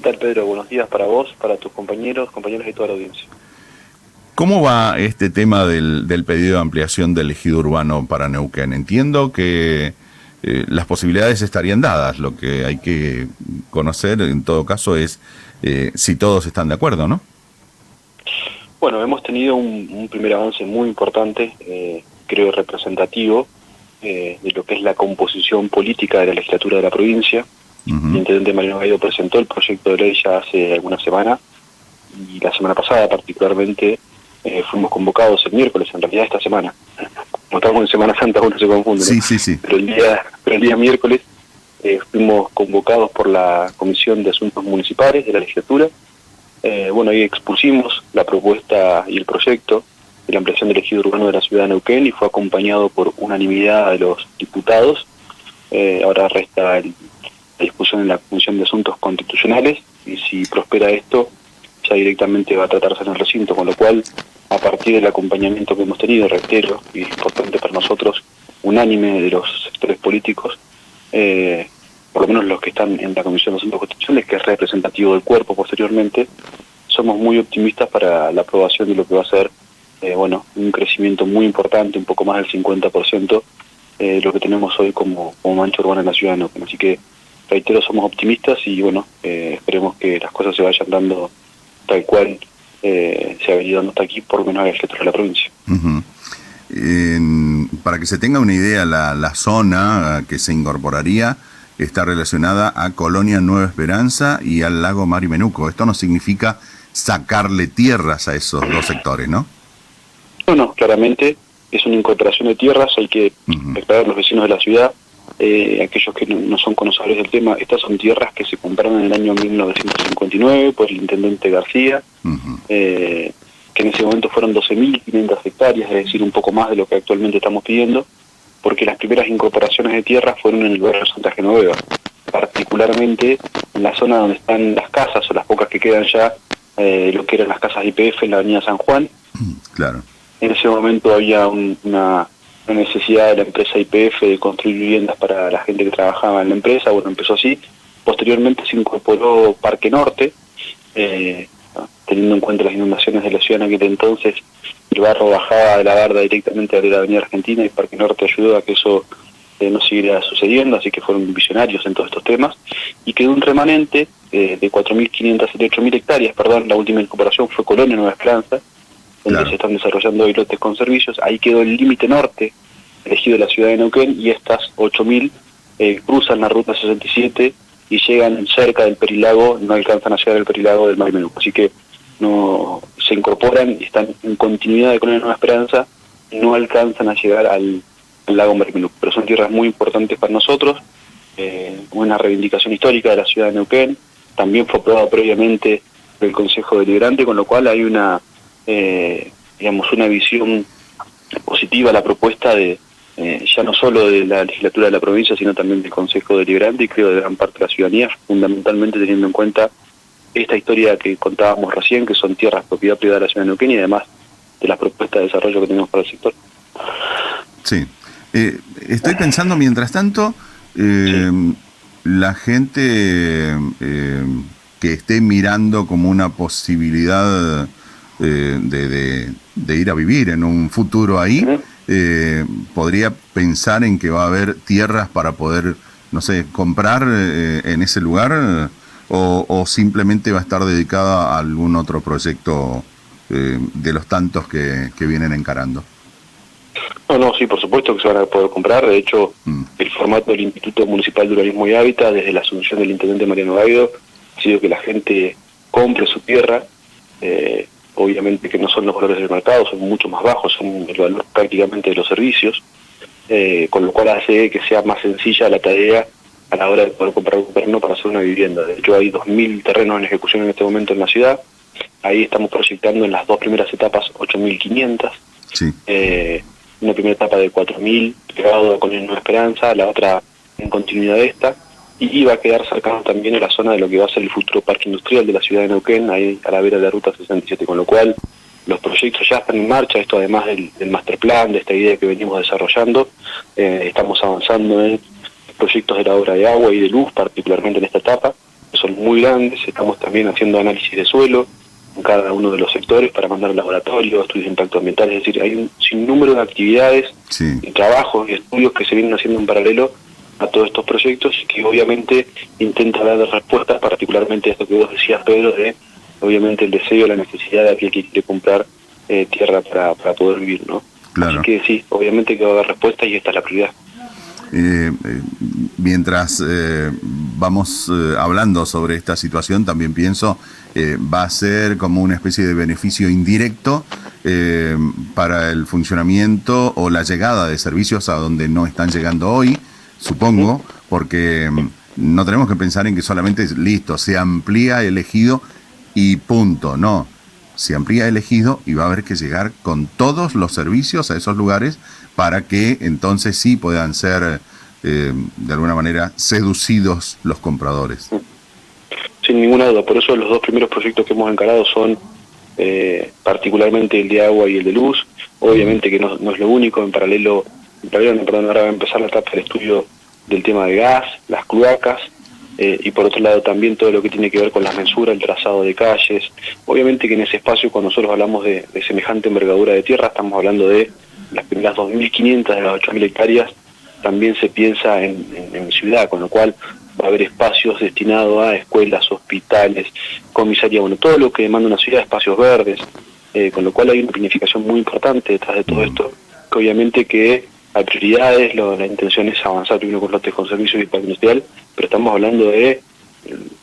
tal, Pedro? Buenos días para vos, para tus compañeros y toda la audiencia. ¿Cómo va este tema del pedido de ampliación del ejido urbano para Neuquén? Entiendo que las posibilidades estarían dadas. Lo que hay que conocer, en todo caso, es si todos están de acuerdo, ¿no? Bueno, hemos tenido un primer avance muy importante, creo representativo, de lo que es la composición política de la legislatura de la provincia. El intendente Mariano Gaido presentó el proyecto de ley ya hace algunas semanas, y la semana pasada particularmente fuimos convocados el miércoles, en realidad esta semana. Como estamos en Semana Santa, uno se confunde, ¿no? Sí. Pero el día miércoles fuimos convocados por la Comisión de Asuntos Municipales de la legislatura. Ahí expusimos la propuesta y el proyecto de la ampliación del ejido urbano de la ciudad de Neuquén, y fue acompañado por unanimidad de los diputados. Ahora resta la discusión en la Comisión de Asuntos Constitucionales, y si prospera esto, ya directamente va a tratarse en el recinto, con lo cual, a partir del acompañamiento que hemos tenido, reitero, y es importante para nosotros, unánime de los sectores políticos, por lo menos los que están en la Comisión de Asuntos Constitucionales, que es representativo del cuerpo posteriormente, somos muy optimistas para la aprobación de lo que va a ser, un crecimiento muy importante, un poco más del 50%, lo que tenemos hoy como mancha urbana en la ciudad de Neuquén. Así que, reitero, somos optimistas y esperemos que las cosas se vayan dando tal cual se ha venido dando hasta aquí, por lo menos en el sector de la provincia. Para que se tenga una idea, la zona que se incorporaría está relacionada a Colonia Nueva Esperanza y al lago Marimenuco. Esto no significa sacarle tierras a esos dos sectores, ¿no? No, claramente es una incorporación de tierras. Hay que aclarar a los vecinos de la ciudad, aquellos que no son conocedores del tema. Estas son tierras que se compraron en el año 1959 por el intendente García, que en ese momento fueron 12.500 hectáreas, es decir, un poco más de lo que actualmente estamos pidiendo, porque las primeras incorporaciones de tierras fueron en el barrio Santa Genoveva, particularmente en la zona donde están las casas, o las pocas que quedan ya, lo que eran las casas de YPF en la avenida San Juan. Claro. En ese momento había una necesidad de la empresa YPF de construir viviendas para la gente que trabajaba en la empresa. Empezó así. Posteriormente se incorporó Parque Norte, teniendo en cuenta las inundaciones de la ciudad en aquel entonces. El barro bajaba de la barda directamente a la avenida Argentina, y Parque Norte ayudó a que eso no siguiera sucediendo, así que fueron visionarios en todos estos temas, y quedó un remanente de 4.578.000 hectáreas, la última incorporación fue Colonia Nueva Esperanza, donde se están desarrollando hoy lotes con servicios. Ahí quedó el límite norte elegido de la ciudad de Neuquén, y estas 8.000 cruzan la ruta 67 y llegan cerca del Perilago, no alcanzan a llegar al Perilago del Marimenuco, así que no se incorporan y están en continuidad de Colonia Nueva Esperanza, y no alcanzan a llegar al lago Marimenuco, pero son tierras muy importantes para nosotros, una reivindicación histórica de la ciudad de Neuquén. También fue aprobado previamente por el Consejo Deliberante, con lo cual hay una visión positiva a la propuesta de ya no solo de la legislatura de la provincia, sino también del Consejo Deliberante, y creo de gran parte de la ciudadanía, fundamentalmente teniendo en cuenta esta historia que contábamos recién, que son tierras propiedad privada de la ciudad de Neuquén, y además de las propuestas de desarrollo que tenemos para el sector. Sí. Estoy pensando, mientras tanto, la gente que esté mirando como una posibilidad de ir a vivir en un futuro ahí, podría pensar en que va a haber tierras para poder, comprar en ese lugar, o simplemente va a estar dedicada a algún otro proyecto de los tantos que vienen encarando. Sí, por supuesto que se van a poder comprar. De hecho, el formato del Instituto Municipal de Urbanismo y Hábitat, desde la asunción del intendente Mariano Gaido, ha sido que la gente compre su tierra. Obviamente que no son los valores del mercado, son mucho más bajos, son el valor prácticamente de los servicios, con lo cual hace que sea más sencilla la tarea a la hora de poder comprar un terreno para hacer una vivienda. De hecho, hay 2.000 terrenos en ejecución en este momento en la ciudad. Ahí estamos proyectando en las dos primeras etapas 8.500. Sí. Una primera etapa de 4.000 pegado con Nueva Esperanza, la otra en continuidad de esta, y va a quedar cercano también a la zona de lo que va a ser el futuro parque industrial de la ciudad de Neuquén, ahí a la vera de la ruta 67, con lo cual los proyectos ya están en marcha. Esto además del master plan, de esta idea que venimos desarrollando, estamos avanzando en proyectos de la obra de agua y de luz, particularmente en esta etapa, son muy grandes. Estamos también haciendo análisis de suelo en cada uno de los sectores para mandar al laboratorio, estudios de impacto ambiental. Es decir, hay un sinnúmero de actividades, y trabajos y estudios que se vienen haciendo en paralelo a todos estos proyectos y que obviamente intenta dar respuestas, particularmente a esto que vos decías, Pedro, de obviamente el deseo, la necesidad de aquel que quiere comprar tierra para poder vivir, ¿no? Claro. Así que sí, obviamente que va a haber respuestas y esta es la prioridad. Mientras vamos hablando sobre esta situación, también pienso va a ser como una especie de beneficio indirecto para el funcionamiento o la llegada de servicios a donde no están llegando hoy, supongo, porque no tenemos que pensar en que solamente es listo, se amplía el ejido y punto, no. Se amplía el ejido y va a haber que llegar con todos los servicios a esos lugares para que entonces sí puedan ser de alguna manera seducidos los compradores. Sin ninguna duda, por eso los dos primeros proyectos que hemos encarado son particularmente el de agua y el de luz. Obviamente que no es lo único, en paralelo, ahora va a empezar la etapa del estudio del tema de gas, las cloacas, y por otro lado también todo lo que tiene que ver con la mensura, el trazado de calles. Obviamente que en ese espacio, cuando nosotros hablamos de semejante envergadura de tierra, estamos hablando de las primeras 2.500 de las 8.000 hectáreas, también se piensa en ciudad, con lo cual va a haber espacios destinados a escuelas, hospitales, comisaría, bueno, todo lo que demanda una ciudad, espacios verdes, con lo cual hay una planificación muy importante detrás de todo esto, que obviamente que hay prioridades, la intención es avanzar primero con lotes con servicios y parque industrial, pero estamos hablando de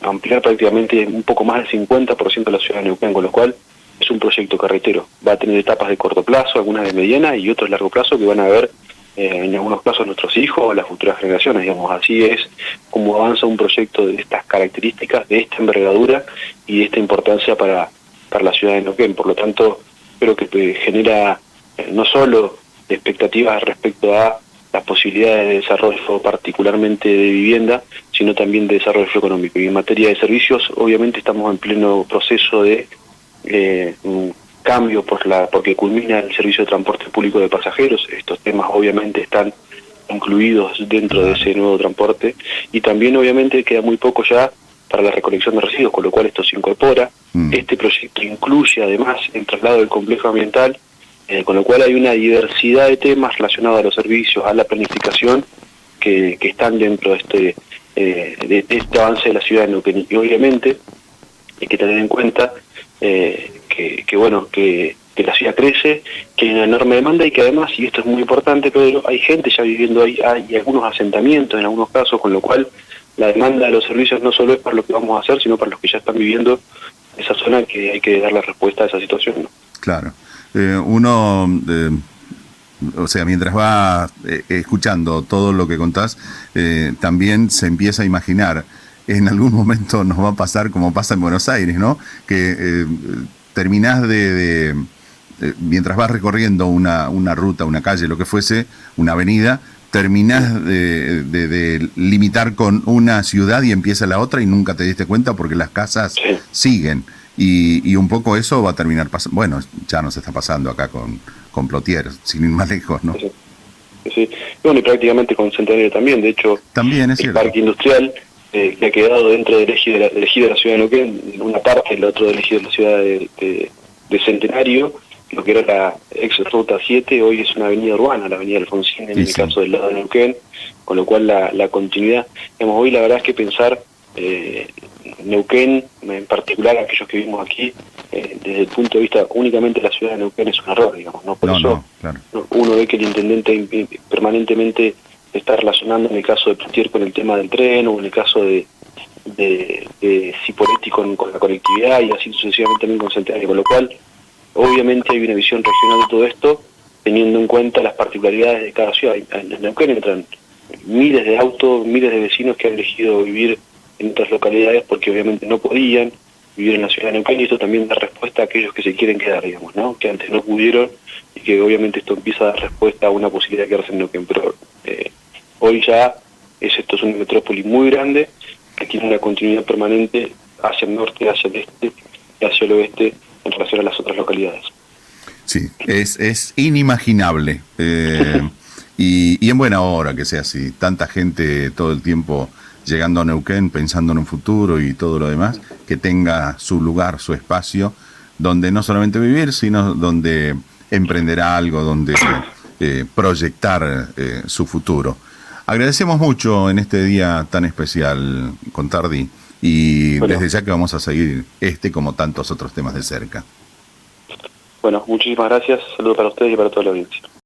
ampliar prácticamente un poco más del 50% de la ciudad de Neuquén, con lo cual es un proyecto carretero. Va a tener etapas de corto plazo, algunas de mediana y otras de largo plazo que van a ver en algunos casos nuestros hijos o las futuras generaciones, digamos. Así es como avanza un proyecto de estas características, de esta envergadura y de esta importancia para la ciudad de Neuquén. Por lo tanto, creo que genera no solo expectativas respecto a las posibilidades de desarrollo particularmente de vivienda, sino también de desarrollo económico. Y en materia de servicios, obviamente estamos en pleno proceso de un cambio porque culmina el servicio de transporte público de pasajeros. Estos temas obviamente están incluidos dentro de ese nuevo transporte y también obviamente queda muy poco ya para la recolección de residuos, con lo cual esto se incorpora. Este proyecto incluye además el traslado del complejo ambiental, con lo cual hay una diversidad de temas relacionados a los servicios, a la planificación, que están dentro de este avance de la ciudad de Neuquén. Y obviamente hay que tener en cuenta que la ciudad crece, que hay una enorme demanda y que además, y esto es muy importante, Pedro, hay gente ya viviendo ahí, hay algunos asentamientos en algunos casos, con lo cual la demanda de los servicios no solo es para lo que vamos a hacer, sino para los que ya están viviendo esa zona, que hay que darle respuesta a esa situación, ¿no? Claro. O sea, mientras va escuchando todo lo que contás, también se empieza a imaginar, en algún momento nos va a pasar como pasa en Buenos Aires, ¿no? Que terminás mientras vas recorriendo una ruta, una calle, lo que fuese, una avenida, terminás de limitar con una ciudad y empieza la otra y nunca te diste cuenta porque las casas siguen. Y un poco eso va a terminar pasando. Bueno, ya nos está pasando acá con Plotier, sin ir más lejos, ¿no? Sí. Bueno, y prácticamente con Centenario también. De hecho, también es el parque industrial que ha quedado dentro del ejido de la ciudad de Neuquén, en una parte, el otro del ejido de la ciudad de Centenario, lo que era la ex ruta 7, hoy es una avenida urbana, la avenida Alfonsín, en el caso del lado de Neuquén, con lo cual la continuidad, digamos, hoy la verdad es que pensar Neuquén, en particular aquellos que vivimos aquí, desde el punto de vista únicamente de la ciudad de Neuquén es un error, digamos, ¿no? Por eso claro. Uno ve que el intendente permanentemente está relacionando, en el caso de Plotier, con el tema del tren, o en el caso de Cipolletti con la conectividad, y así sucesivamente también con Centenario, con lo cual obviamente hay una visión regional de todo esto, teniendo en cuenta las particularidades de cada ciudad. En Neuquén entran miles de autos, miles de vecinos que han elegido vivir en otras localidades porque obviamente no podían vivir en la ciudad de Neuquén, y esto también da respuesta a aquellos que se quieren quedar, digamos, ¿no? Que antes no pudieron, y que obviamente esto empieza a dar respuesta a una posibilidad de quedarse en Neuquén. Pero hoy ya esto es una metrópoli muy grande que tiene una continuidad permanente hacia el norte, hacia el este y hacia el oeste en relación a las otras localidades. Sí, es inimaginable. Y en buena hora que sea así. Tanta gente todo el tiempo llegando a Neuquén, pensando en un futuro y todo lo demás, que tenga su lugar, su espacio, donde no solamente vivir, sino donde emprenderá algo, donde proyectar su futuro. Agradecemos mucho en este día tan especial, Contardi, y Bueno, desde ya que vamos a seguir como tantos otros temas de cerca. bueno, muchísimas gracias. Saludos para ustedes y para toda la audiencia.